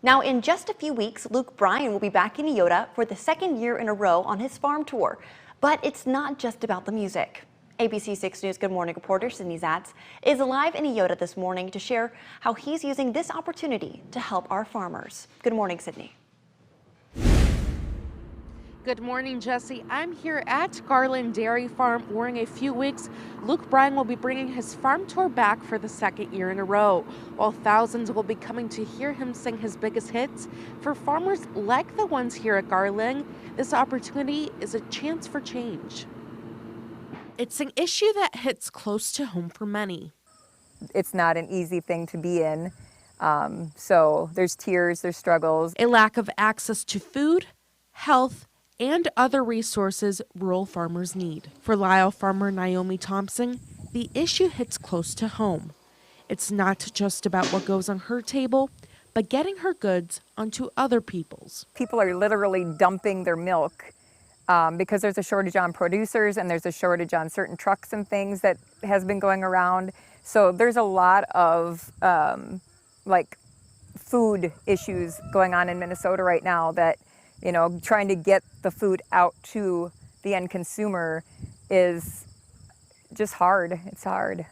Now, in just a few weeks, Luke Bryan will be back in Eyota for the second year in a row on his farm tour. But it's not just about the music. ABC 6 News Good Morning reporter Sydney ZATZ is live in Eyota this morning to share how he's using this opportunity to help our farmers. Good morning, Sydney. Good morning, Jesse. I'm here at Garland Dairy Farm where in a few weeks, Luke Bryan will be bringing his farm tour back for the second year in a row. While thousands will be coming to hear him sing his biggest hits, for farmers like the ones here at Garland, this opportunity is a chance for change. It's an issue that hits close to home for many. It's not an easy thing to be in. So there's tears, there's struggles. A lack of access to food, health, and other resources rural farmers need. For Lyle farmer Naomi Thompson, the issue hits close to home. It's not just about what goes on her table, but getting her goods onto other people's. People are literally dumping their milk because there's a shortage on producers and there's a shortage on certain trucks and things that has been going around. So there's a lot of like food issues going on in Minnesota right now that, you know, trying to get the food out to the end consumer is just hard. It's hard.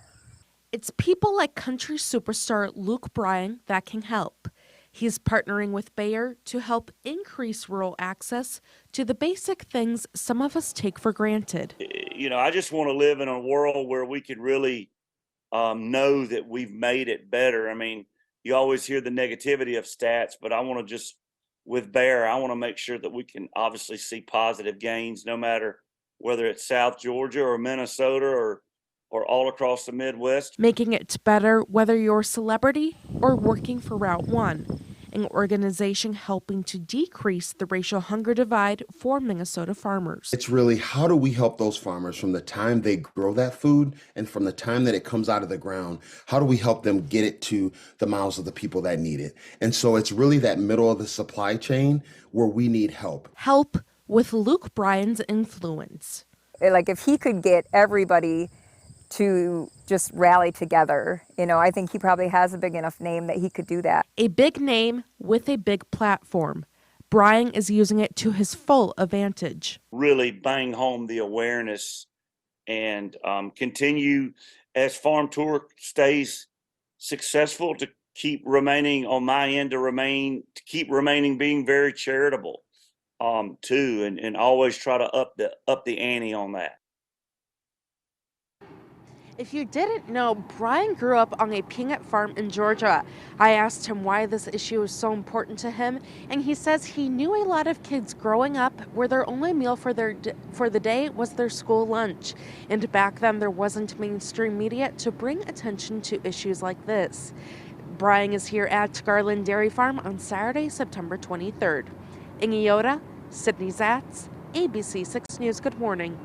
It's people like country superstar Luke Bryan that can help. He's partnering with Bayer to help increase rural access to the basic things some of us take for granted. You know, I just want to live in a world where we could really know that we've made it better. I mean, you always hear the negativity of stats, but I want to just, with Bayer, I want to make sure that we can obviously see positive gains, no matter whether it's South Georgia or Minnesota or all across the Midwest. Making it better whether you're a celebrity or working for Route 1, an organization helping to decrease the racial hunger divide for Minnesota farmers. It's really, how do we help those farmers from the time they grow that food and from the time that it comes out of the ground? How do we help them get it to the mouths of the people that need it? And so it's really that middle of the supply chain where we need help. Help with Luke Bryan's influence. Like if he could get everybody to just rally together, you know, I think he probably has a big enough name that he could do that. A big name with a big platform. Bryan is using it to his full advantage. Really bang home the awareness and continue as Farm Tour stays successful to keep remaining on my end, to keep remaining being very charitable too, and always try to up the ante on that. If you didn't know, Bryan grew up on a peanut farm in Georgia. I asked him why this issue is so important to him, and he says he knew a lot of kids growing up where their only meal for the day was their school lunch. And back then, there wasn't mainstream media to bring attention to issues like this. Bryan is here at Garland Dairy Farm on Saturday, September 23rd. In Eyota, Sydney ZATZ, ABC 6 News. Good morning.